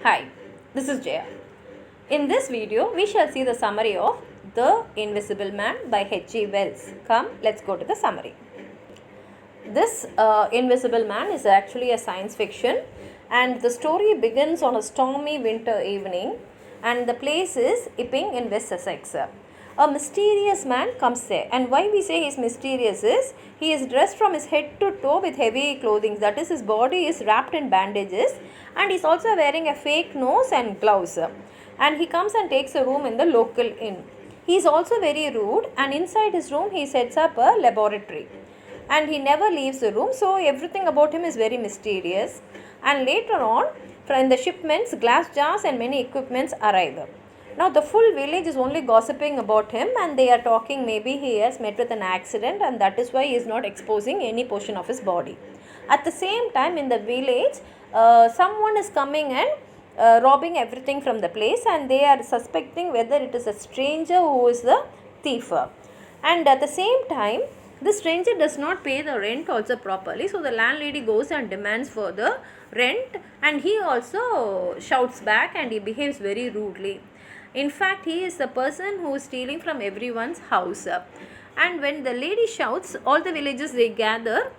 Hi, this is Jaya. In this video, we shall see the summary of The Invisible Man by H.G. Wells. Come, let's go to the summary. This Invisible Man is actually a science fiction, and the story begins on a stormy winter evening, and the place is Epping in West Sussex. A mysterious man comes there, and why we say he's mysterious is he is dressed from his head to toe with heavy clothing, that is, his body is wrapped in bandages, and he's also wearing a fake nose and gloves. And he comes and takes a room in the local inn. He is also very rude, and inside his room he sets up a laboratory, and he never leaves the room, so everything about him is very mysterious. And later on, from the shipments, glass jars and many equipments arrive. Now the full village is only gossiping about him, and they are talking maybe he has met with an accident, and that is why he is not exposing any portion of his body. At the same time, in the village, someone is coming and robbing everything from the place, and they are suspecting whether it is a stranger who is the thief. And at the same time, the stranger does not pay the rent also properly, so the landlady goes and demands for the rent, and he also shouts back and he behaves very rudely. In fact, he is the person who is stealing from everyone's house. And when the lady shouts, all the villagers they gather,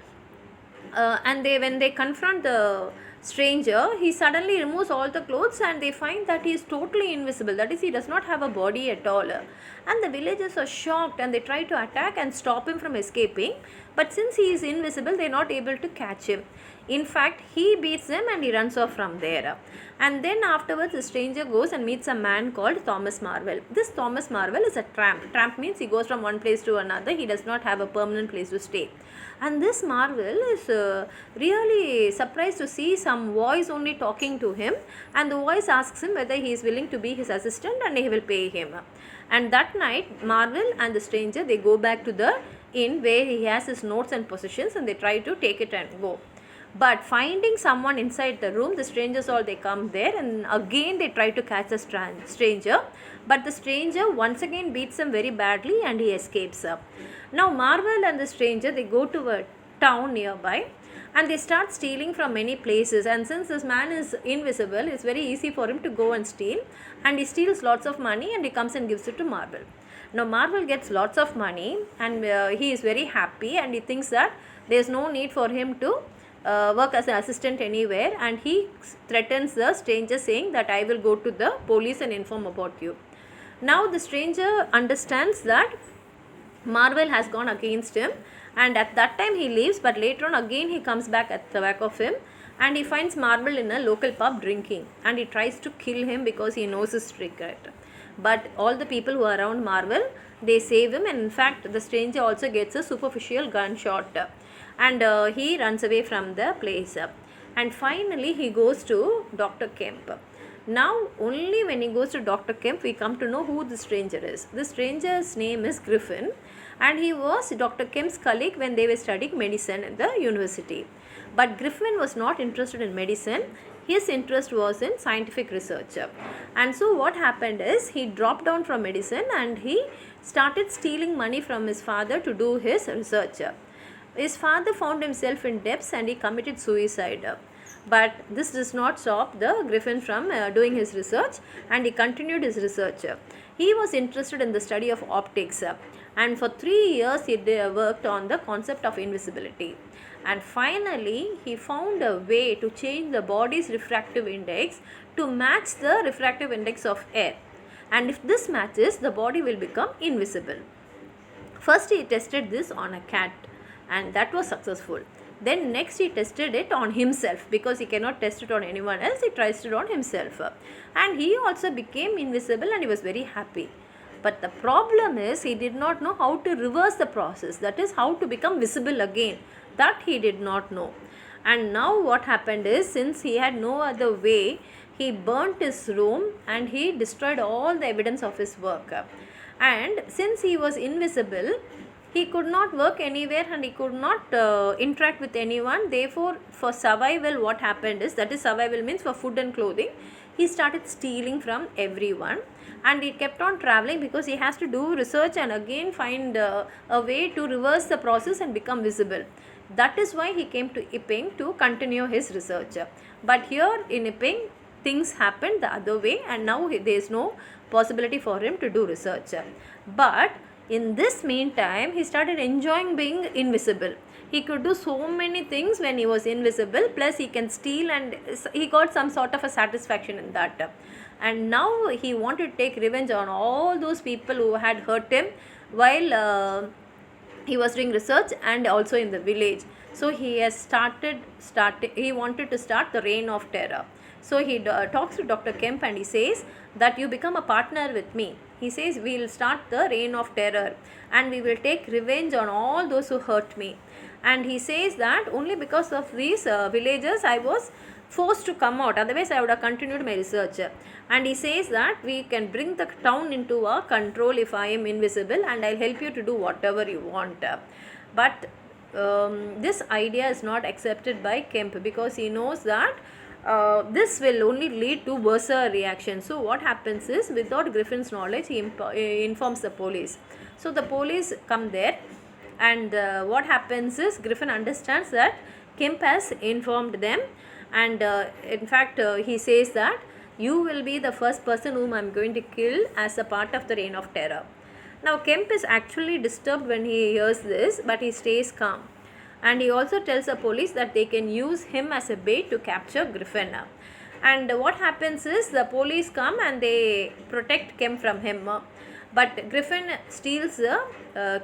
and when they confront the stranger, he suddenly removes all the clothes, and they find that he is totally invisible, that is, he does not have a body at all. And the villagers are shocked, and they try to attack and stop him from escaping, but since he is invisible, they are not able to catch him. In fact, he beats them and he runs off from there. And then afterwards, the stranger goes and meets a man called Thomas Marvel. This Thomas Marvel is a tramp. Tramp means he goes from one place to another. He does not have a permanent place to stay. And this Marvel is really surprised to see some voice only talking to him. And the voice asks him whether he is willing to be his assistant, and he will pay him. And that night, Marvel and the stranger, they go back to the inn where he has his notes and possessions, and they try to take it and go. But finding someone inside the room, the strangers all they come there, and again they try to catch the stranger, but the stranger once again beats him very badly, and he escapes up. Now Marvel and the stranger, they go to a town nearby, and they start stealing from many places. And since this man is invisible, it's very easy for him to go and steal, and he steals lots of money, and he comes and gives it to Marvel. Now Marvel gets lots of money, and he is very happy, and he thinks that there is no need for him to work as an assistant anywhere, and he threatens the stranger saying that I will go to the police and inform about you. Now the stranger understands that Marvel has gone against him, and at that time he leaves, but later on again he comes back at the back of him, and he finds Marvel in a local pub drinking, and he tries to kill him because he knows his secret. But all the people who are around Marvel, they save him, and in fact the stranger also gets a superficial gunshot, and he runs away from the place. And finally he goes to Dr. Kemp. Now only when he goes to Dr. Kemp, we come to know who the stranger is. The stranger's name is Griffin, and he was Dr. Kemp's colleague when they were studying medicine at the university. But Griffin was not interested in medicine. His interest was in scientific research. And so what happened is he dropped down from medicine, and he started stealing money from his father to do his research. His father found himself in debts, and he committed suicide. But this does not stop the Griffin from doing his research, and he continued his research. He was interested in the study of optics, and for 3 years he worked on the concept of invisibility. And finally he found a way to change the body's refractive index to match the refractive index of air, and if this matches, the body will become invisible. First he tested this on a cat, and that was successful. Then next he tested it on himself, because he cannot test it on anyone else. He tries it on himself, and he also became invisible, and he was very happy. But the problem is he did not know how to reverse the process, that is, how to become visible again. That he did not know. And now what happened is, since he had no other way, he burnt his room, and he destroyed all the evidence of his work. And since he was invisible, he could not work anywhere, and he could not interact with anyone. Therefore, for survival, what happened is, that is, survival means for food and clothing, he started stealing from everyone, and he kept on traveling because he has to do research and again find a way to reverse the process and become visible. That is why he came to Epping to continue his research. But here in Epping, things happened the other way, and now there is no possibility for him to do research. But in this meantime, he started enjoying being invisible. He could do so many things when he was invisible, plus he can steal, and he got some sort of a satisfaction in that. And now he wanted to take revenge on all those people who had hurt him while he was doing research, and also in the village. So he has he wanted to start the reign of terror. So he talks to Dr. Kemp and he says that you become a partner with me. He says we will start the reign of terror and we will take revenge on all those who hurt me. And he says that only because of these villagers I was forced to come out, otherwise I would have continued my research. And he says that we can bring the town into our control if I am invisible, and I'll help you to do whatever you want. But this idea is not accepted by Kemp, because he knows that this will only lead to worse reaction. So what happens is, without Griffin's knowledge, he informs the police. So the police come there, and what happens is, Griffin understands that Kemp has informed them, and in fact he says that you will be the first person whom I am going to kill as a part of the reign of terror. Now Kemp is actually disturbed when he hears this, but he stays calm, and he also tells the police that they can use him as a bait to capture Griffin. And what happens is, the police come and they protect Kemp from him, but Griffin steals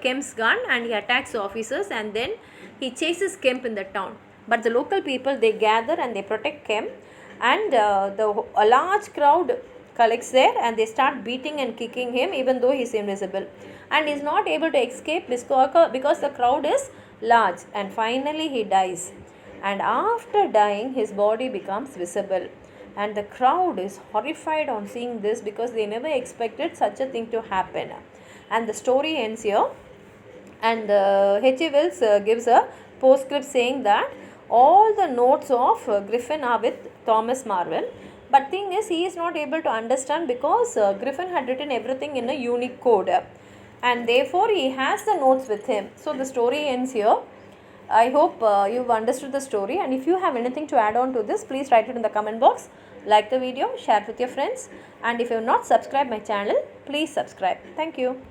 Kemp's gun and he attacks the officers, and then he chases Kemp in the town. But the local people, they gather and they protect Kemp, and a large crowd collects there, and they start beating and kicking him even though he is invisible, and he is not able to escape because the crowd is large, and finally he dies. And after dying, his body becomes visible, and the crowd is horrified on seeing this, because they never expected such a thing to happen. And the story ends here, and H.G. Wells gives a postscript saying that all the notes of Griffin are with Thomas Marvel, but thing is, he is not able to understand, because Griffin had written everything in a unique code, and therefore he has the notes with him. So the story ends here. I hope you've understood the story, and if you have anything to add on to this, please write it in the comment box. Like the video, share it with your friends, and if you have not subscribed my channel, please subscribe. Thank you.